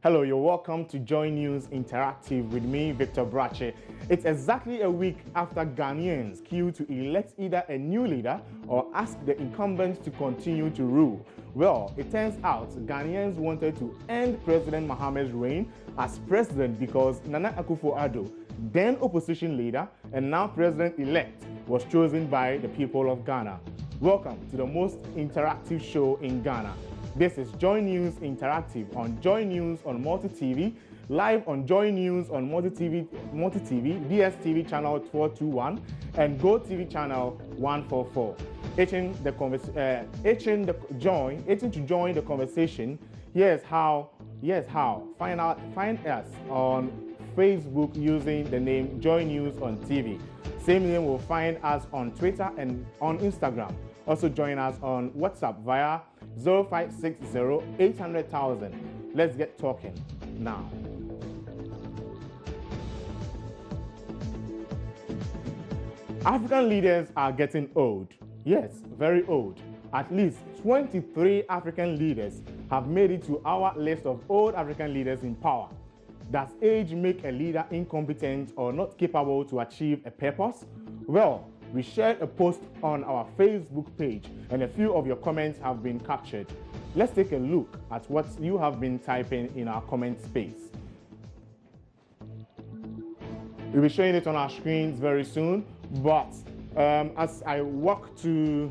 Hello, you're welcome to Joy News Interactive with me, Victor Brache. It's exactly a week after Ghanaians queue to elect either a new leader or ask the incumbents to continue to rule. Well, it turns out Ghanaians wanted to end President Mahama's reign as president because Nana Akufo-Addo, then opposition leader and now president-elect, was chosen by the people of Ghana. Welcome to the most interactive show in Ghana. This is Joy News Interactive on Joy News on Multi TV, live on Joy News on Multi TV, DSTV channel 421, and Go TV channel 144. Itching to join the conversation. Here's how. Find us on Facebook using the name Joy News on TV. Same name will find us on Twitter and on Instagram. Also join us on WhatsApp via 0560-800,000. Let's get talking now. African leaders are getting old. Yes, very old. At least 23 African leaders have made it to our list of old African leaders in power. Does age make a leader incompetent or not capable to achieve a purpose? Well, we shared a post on our Facebook page and a few of your comments have been captured. Let's take a look at what you have been typing in our comment space. We'll be showing it on our screens very soon, but as I walk to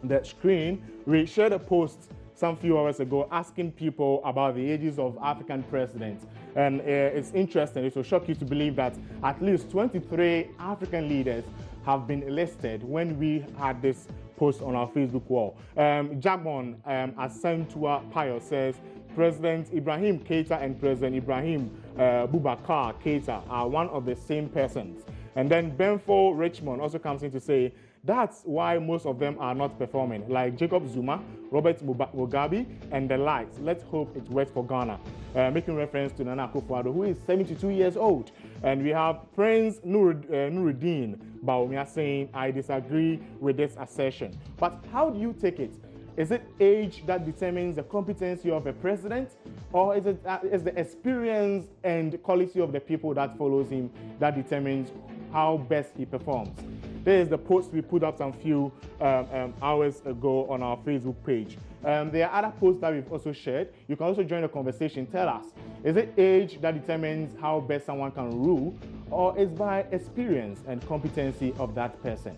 the screen, we shared a post some few hours ago asking people about the ages of African presidents. And it's interesting, it will shock you to believe that at least 23 African leaders have been listed when we had this post on our Facebook wall. Jagbon Asentua Payo says, President Ibrahim Keita and President Ibrahim Boubacar Keita are one of the same persons. And then Benfo Richmond also comes in to say, that's why most of them are not performing, like Jacob Zuma, Robert Mugabe, and the likes. Let's hope it works for Ghana. Making reference to Nana Akufo-Addo, who is 72 years old. And we have Prince Nuruddin Baumia saying, I disagree with this assertion. But how do you take it? Is it age that determines the competency of a president? Or is the experience and quality of the people that follows him that determines how best he performs? There is the post we put up some few hours ago on our Facebook page. There are other posts that we've also shared. You can also join the conversation. Tell us, is it age that determines how best someone can rule, or is by experience and competency of that person?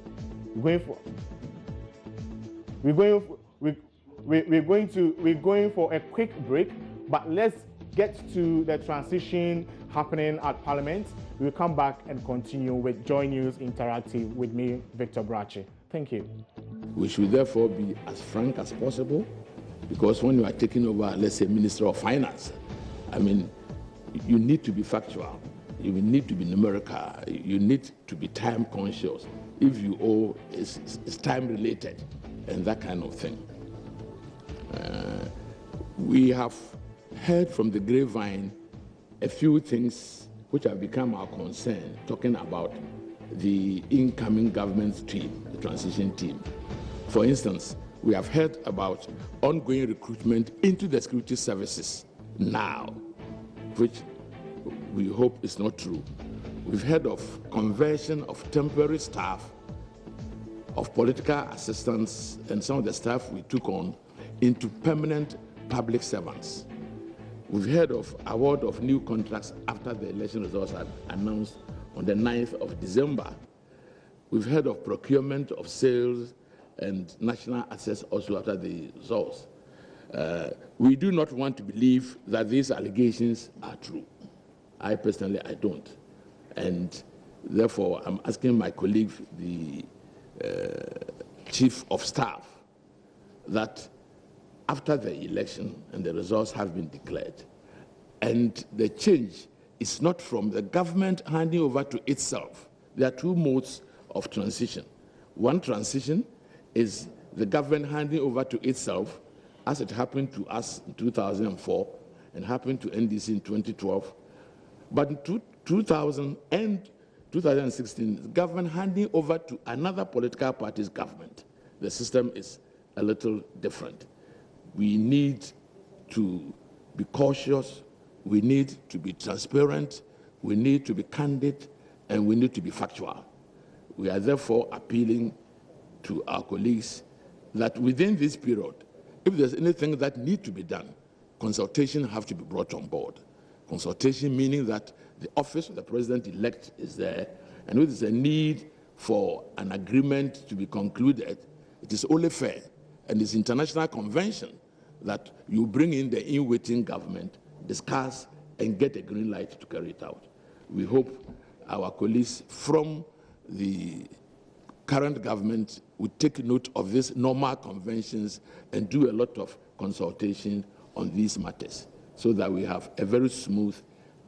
We're going for a quick break, but let's get to the transition happening at Parliament. We'll come back and continue with Joy News Interactive with me, Victor Brache. Thank you. We should therefore be as frank as possible, because when you are taking over, let's say, Minister of Finance, I mean, you need to be factual, you need to be numerical, you need to be time conscious. If you owe, it's time related, and that kind of thing. We have heard from the grapevine a few things which have become our concern, talking about the incoming government team, the transition team. For instance, we have heard about ongoing recruitment into the security services now, which we hope is not true. We've heard of conversion of temporary staff, of political assistants, and some of the staff we took on into permanent public servants. We've heard of award of new contracts after the election results are announced on the 9th of December. We've heard of procurement of sales and national assets also after the results. We do not want to believe that these allegations are true. I personally don't. And therefore, I'm asking my colleague, the Chief of Staff, that after the election and the results have been declared, and the change is not from the government handing over to itself. There are two modes of transition. One transition is the government handing over to itself, as it happened to us in 2004 and happened to NDC in 2012. But in 2000 and 2016, the government handing over to another political party's government. The system is a little different. We need to be cautious we need to be transparent, we need to be candid, and we need to be factual. We are therefore appealing to our colleagues that within this period, if there's anything that needs to be done, consultation have to be brought on board. Consultation meaning that the office of the president-elect is there, and if there's a need for an agreement to be concluded, it is only fair, and it's international convention that you bring in the in-waiting government, discuss, and get a green light to carry it out. We hope our colleagues from the current government would take note of these normal conventions and do a lot of consultation on these matters so that we have a very smooth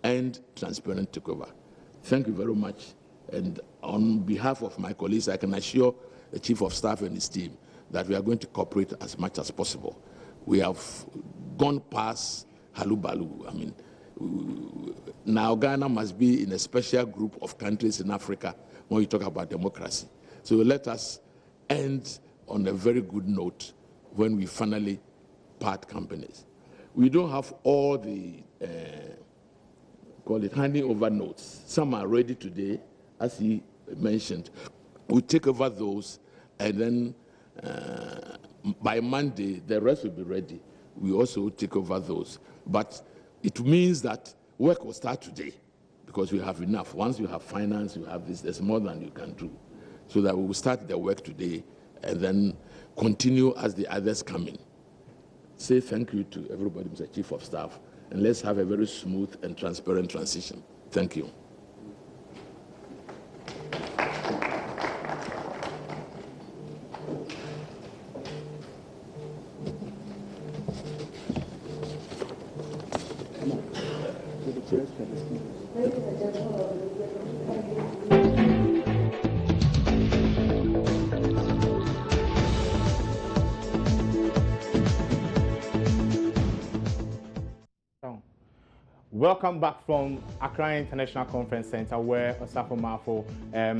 and transparent takeover. Thank you very much. And on behalf of my colleagues, I can assure the Chief of Staff and his team that we are going to cooperate as much as possible. We have gone past halubalu. I mean, now Ghana must be in a special group of countries in Africa when we talk about democracy. So let us end on a very good note when we finally part companies. We don't have all the, call it handing over notes. Some are ready today, as he mentioned. We take over those, and then by Monday, the rest will be ready. We also take over those. But it means that work will start today because we have enough. Once you have finance, you have this, there's more than you can do. So that we will start the work today and then continue as the others come in. Say thank you to everybody, Mr. Chief of Staff, and let's have a very smooth and transparent transition. Thank you. Welcome back from Accra International Conference Center, where Osafo Maafo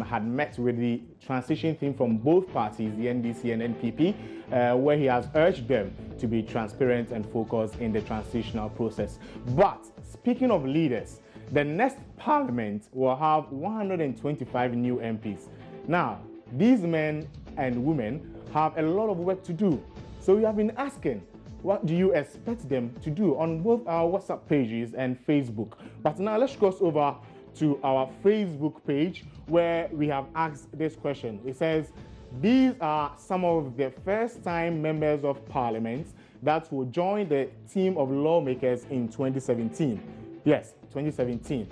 had met with the transition team from both parties, the NDC and NPP, where he has urged them to be transparent and focused in the transitional process. But speaking of leaders, the next parliament will have 125 new MPs. Now, these men and women have a lot of work to do. So we have been asking, what do you expect them to do on both our WhatsApp pages and Facebook? But now let's cross over to our Facebook page where we have asked this question. It says, these are some of the first-time members of Parliament that will join the team of lawmakers in 2017. Yes, 2017.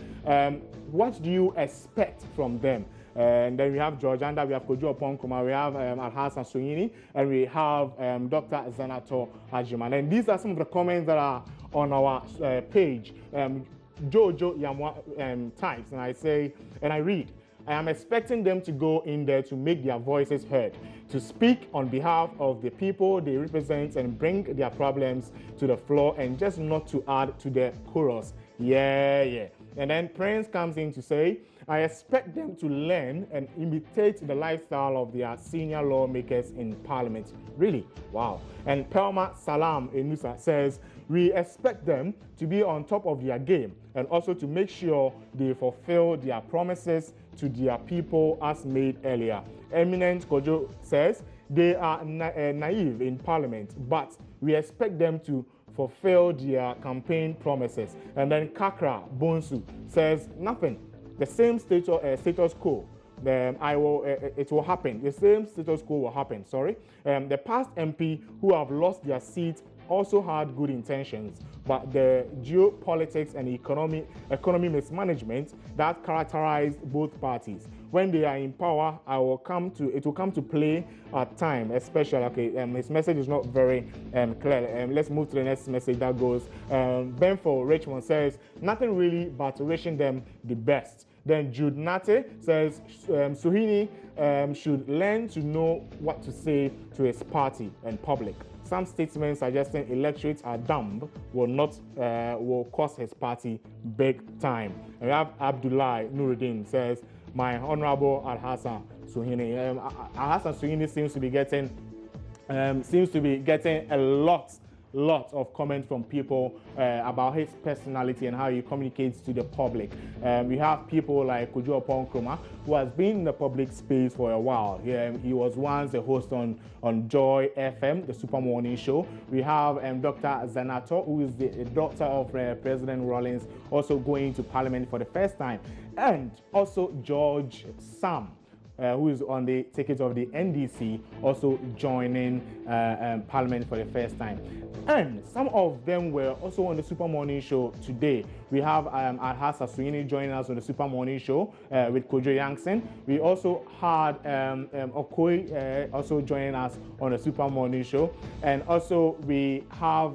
What do you expect from them? And then we have George Anda, we have Kojo Oponkuma, we have Alhassan Suhuyini, and we have Dr. Zanato Ajiman. And these are some of the comments that are on our page. Jojo Yamwa types, and I say, and I read, I am expecting them to go in there to make their voices heard, to speak on behalf of the people they represent and bring their problems to the floor and just not to add to the chorus. Yeah. And then Prince comes in to say, I expect them to learn and imitate the lifestyle of their senior lawmakers in Parliament. Really? Wow. And Pelma Salam Enusa says, we expect them to be on top of their game and also to make sure they fulfill their promises to their people as made earlier. Eminent Kojo says, they are naive in Parliament, but we expect them to fulfill their campaign promises. And then Kakra Bonsu says, nothing. The same status quo. It will happen. The same status quo will happen. The past MP who have lost their seat also had good intentions, but the geopolitics and economy mismanagement that characterized both parties. When they are in power, it will come to play at time, especially. Okay, his message is not very clear. Let's move to the next message that goes. Benfo Richmond says, nothing really but wishing them the best. Then Jude Nate says Suhuyini should learn to know what to say to his party and public. Some statements suggesting electorates are dumb will cost his party big time. And we have Abdullah Nuruddin says, my honorable Alhassan Suhuyini. Alhassan Suhuyini seems to be getting a lot lots of comments from people about his personality and how he communicates to the public. We have people like Kojo Oponkroma, who has been in the public space for a while. He was once a host on Joy FM, the Super Morning Show. We have Dr. Zanato, who is the daughter of President Rawlings, also going to Parliament for the first time. And also George Sam, who is on the ticket of the NDC, also joining Parliament for the first time. And some of them were also on the Super Morning Show today. We have Alhassa Suini joining us on the Super Morning Show with Kojo Yankson. We also had Okoi also joining us on the Super Morning Show. And also we have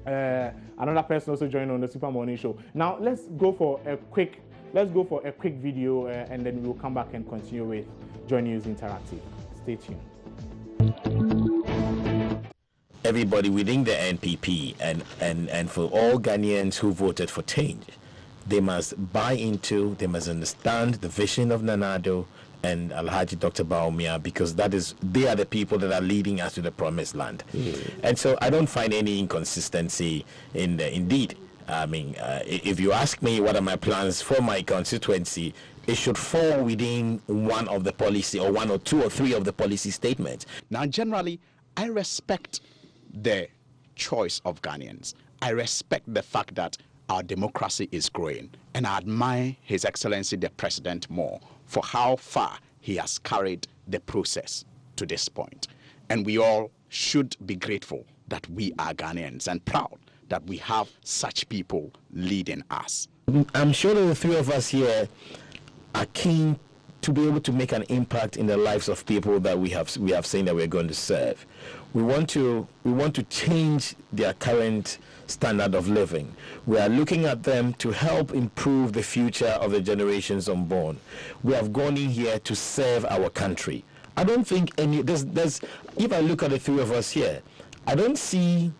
another person also joining on the Super Morning Show. Now let's go for a quick video and then we'll come back and continue with Joy News Interactive. Stay tuned. Everybody within the NPP and for all Ghanaians who voted for change, they must buy into, they must understand the vision of Nana Addo and Alhaji Dr. Bawumia, because they are the people that are leading us to the promised land. And so I don't find any inconsistency in indeed. I mean, if you ask me what are my plans for my constituency, it should fall within one of the policy or one or two or three of the policy statements. Now, generally, I respect the choice of Ghanaians. I respect the fact that our democracy is growing, and I admire His Excellency the President more for how far he has carried the process to this point. And we all should be grateful that we are Ghanaians and proud that we have such people leading us. I'm sure that the three of us here are keen to be able to make an impact in the lives of people that we have seen that we're going to serve. We want to change their current standard of living. We are looking at them to help improve the future of the generations unborn. We have gone in here to serve our country. I don't think there's if I look at the three of us here, I don't see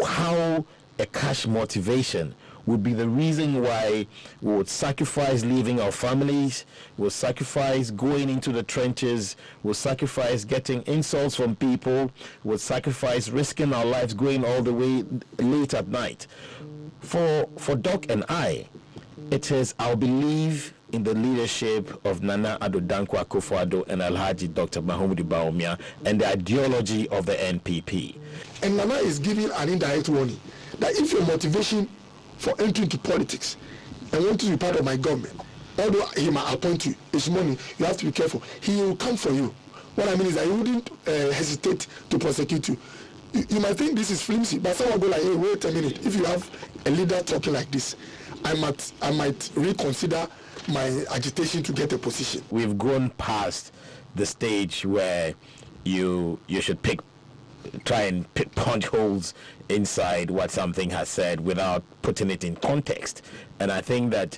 how a cash motivation would be the reason why we would sacrifice leaving our families, we'll sacrifice going into the trenches, we'll sacrifice getting insults from people, we'll sacrifice risking our lives going all the way late at night. For Doc and I, it is our belief in the leadership of Nana Addo Dankwa Akufo-Addo and Alhaji Dr. Mahamudu Bawumia and the ideology of the NPP. And Nana is giving an indirect warning that if your motivation for entering into politics and want to be part of my government, although he might appoint you, it's money, you have to be careful. He will come for you. What I mean is that he wouldn't hesitate to prosecute you. You might think this is flimsy, but someone will go like, hey, wait a minute. If you have a leader talking like this, I might reconsider my agitation to get a position. We've gone past the stage where you should try and punch holes inside what something has said without putting it in context. And I think that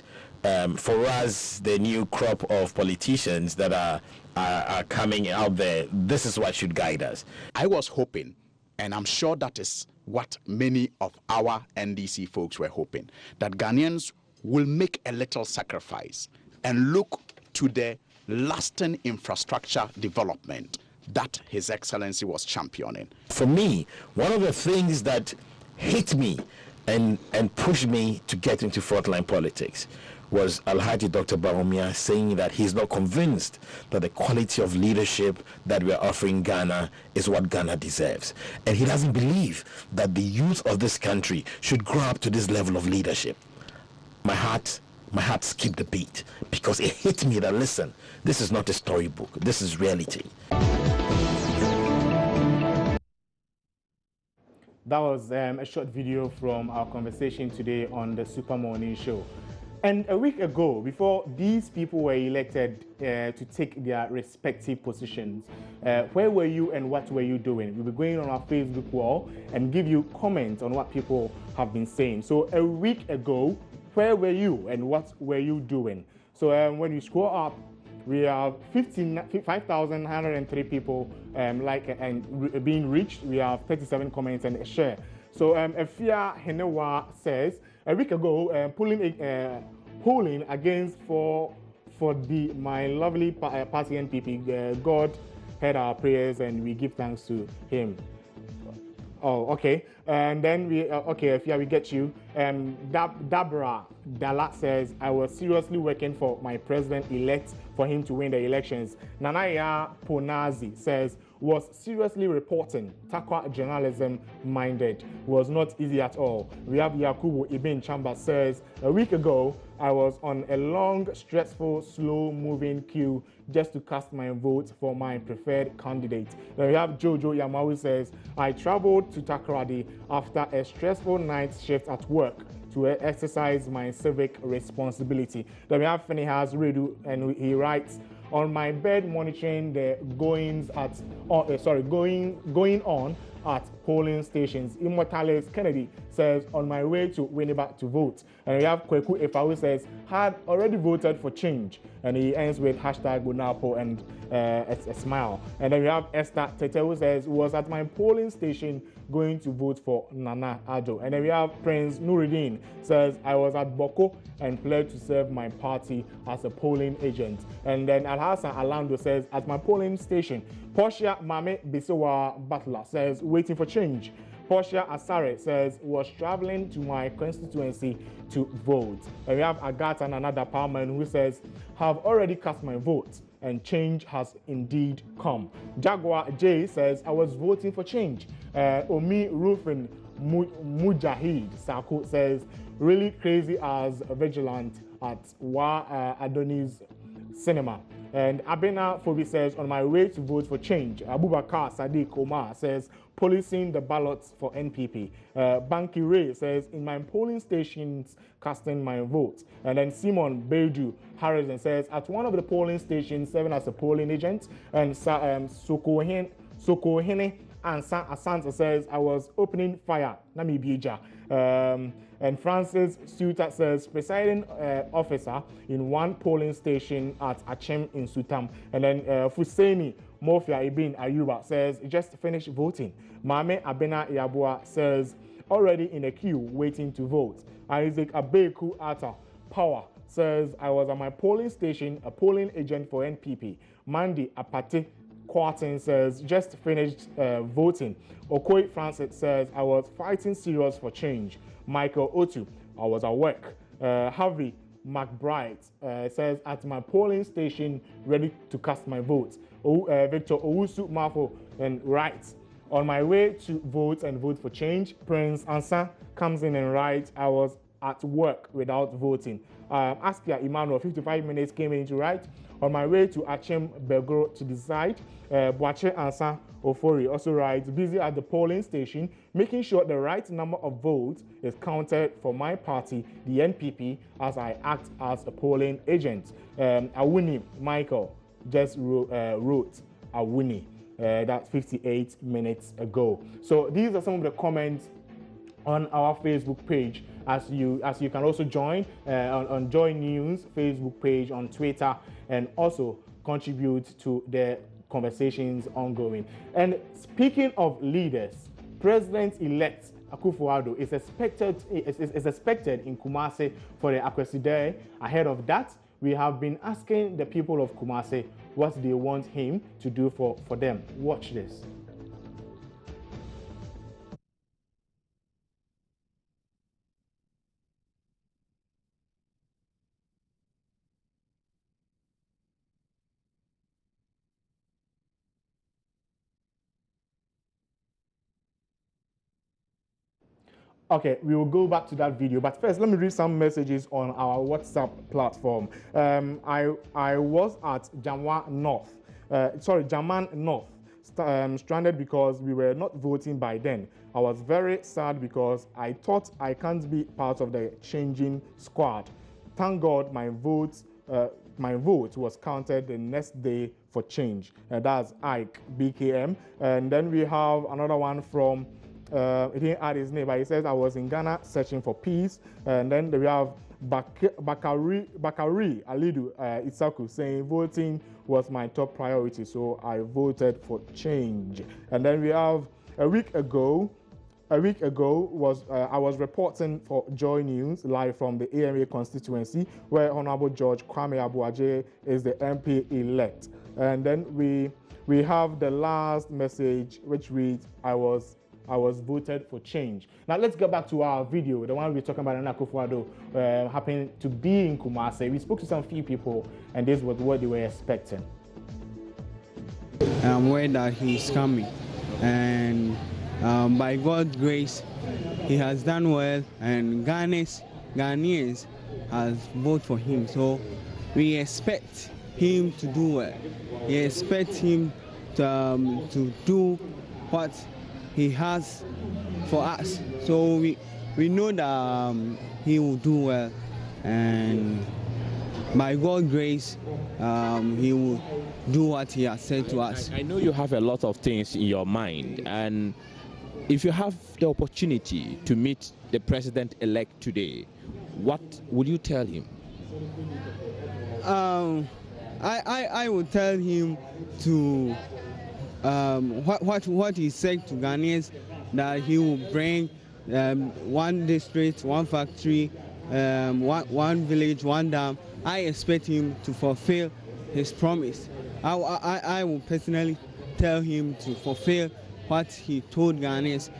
for us, the new crop of politicians that are coming out there, this is what should guide us. I was hoping, and I'm sure that is what many of our NDC folks were hoping, that Ghanaians will make a little sacrifice and look to the lasting infrastructure development that His Excellency was championing. For me, one of the things that hit me and pushed me to get into frontline politics was Alhaji Dr. Bawumia saying that he's not convinced that the quality of leadership that we're offering Ghana is what Ghana deserves. And he doesn't believe that the youth of this country should grow up to this level of leadership. My heart skipped a beat because it hit me that, listen, this is not a storybook, this is reality. That was a short video from our conversation today on the Super Morning Show. And a week ago, before these people were elected to take their respective positions, where were you and what were you doing? We'll be going on our Facebook wall and give you comments on what people have been saying. So a week ago, where were you and what were you doing? So when you scroll up, we have 5,103 people being reached. We have 37 comments and a share. So Efia Henewa says, a week ago, polling against for my lovely party NPP. God heard our prayers and we give thanks to him. Oh, okay. And then we, okay, we get you. Dabra Dala says, I was seriously working for my president-elect for him to win the elections. Nanaya Ponazi says, was seriously reporting, Takwa journalism minded, was not easy at all. We have Yakubu Ibn Chamba says, a week ago, I was on a long, stressful, slow-moving queue just to cast my vote for my preferred candidate. Then we have Jojo Yamawu says, I traveled to Takoradi after a stressful night shift at work to exercise my civic responsibility. Then we have Finihas Redu, and he writes, on my bed monitoring the going on at polling stations. Immortales Kennedy says, on my way to Winneba to vote. And we have Kweku Efawu says, had already voted for change. And he ends with hashtag Gunapo and a smile. And then we have Esther Tetewu says, was at my polling station going to vote for Nana Addo. And then we have Prince Nuruddin says, I was at Boko and pledged to serve my party as a polling agent. And then Alhassan Alando says, at my polling station, Portia Mame Bisewa Butler says, waiting for change. Portia Asare says, was traveling to my constituency to vote. And we have Agatha Nanada Palman who says, have already cast my vote and change has indeed come. Jaguar J says, I was voting for change. Omi Rufin Mujahid Sako says, really crazy as a vigilant at Adonis Cinema. And Abena Phoebe says, on my way to vote for change. Abubakar Sadiq Omar says, policing the ballots for NPP. Banky Ray says, in my polling stations, casting my vote. And then Simon Beju Harrison says, at one of the polling stations, serving as a polling agent. And Sokohene Asante says, I was opening fire. Namibija. And Francis Suta says, presiding officer in one polling station at Achem in Sutam. And then Fuseni Mofia Ibn Ayuba says, just finished voting. Mame Abena Yabua says, already in a queue waiting to vote. Isaac Abeku Ata Power says, I was at my polling station, a polling agent for NPP. Mandy Apate Quartin says, just finished voting. Okoye Francis says, I was fighting serious for change. Michael Otu, I was at work. Harvey McBride says, at my polling station, ready to cast my vote. Victor Owusu Mafo and writes, on my way to vote and vote for change. Prince Ansa comes in and writes, I was at work without voting. Askia Emmanuel, 55 minutes, came in to write, on my way to Achem Belgoro to decide. Boache Ansa Ofori also writes, busy at the polling station, making sure the right number of votes is counted for my party, the NPP, as I act as a polling agent. Awuni Michael just wrote Awuni. That's 58 minutes ago. So these are some of the comments on our Facebook page. As you can also join on Joy News Facebook page on Twitter, and also contribute to the conversations ongoing. And speaking of leaders, President-elect Akufo-Addo is expected in Kumasi for the Akwesi Day. Ahead of that, we have been asking the people of Kumasi what they want him to do for them. Watch this. Okay, we will go back to that video, but first let me read some messages on our WhatsApp platform. I was at Jaman North, stranded because we were not voting by then. I was very sad because I thought I can't be part of the changing squad. Thank God my vote was counted the next day for change. That's Ike BKM. And then we have another one from he didn't add his name, but he says, I was in Ghana searching for peace. And then we have Bakari Alidu Isaku saying, voting was my top priority, so I voted for change. And then we have a week ago was I was reporting for Joy News live from the AMA constituency, where Honorable George Kwame Abuaje is the MP elect. And then we have the last message, which reads, I was I was voted for change. Now let's get back to our video, the one we're talking about Nana Akufo-Addo happening to be in Kumasi. We spoke to some few people, and this was what they were expecting. I'm aware that he's coming, and by God's grace, he has done well, and Ghanaians has voted for him. So we expect him to do well. We expect him to do what he has for us. So we know that he will do well, and by God's grace, he will do what he has said to us. I know you have a lot of things in your mind, and if you have the opportunity to meet the president-elect today, what would you tell him? I would tell him to what he said to Ghanaians, that he will bring one district, one factory, one village, one dam. I expect him to fulfill his promise. I will personally tell him to fulfill what he told Ghanaians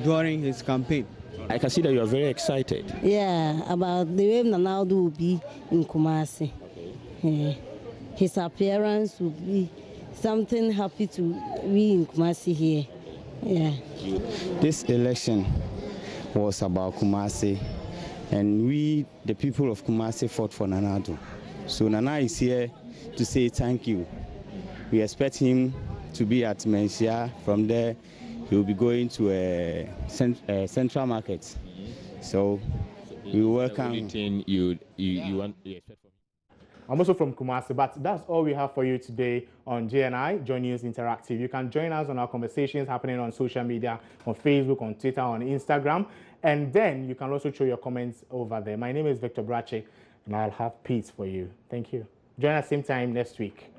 during his campaign. I can see that you are very excited. Yeah, about the way Nana Akufo-Addo will be in Kumasi. Okay. His appearance will be something happy to be in Kumasi here. Yeah. This election was about Kumasi, and we, the people of Kumasi, fought for Nana Akufo-Addo. So Nana is here to say thank you. We expect him to be at Mensia. From there, he will be going to a central market. So we welcome. You expect from him? I'm also from Kumasi, but that's all we have for you today on JNI, Joy News Interactive. You can join us on our conversations happening on social media, on Facebook, on Twitter, on Instagram, and then you can also show your comments over there. My name is Victor Brache, and I'll have peace for you. Thank you. Join us same time next week.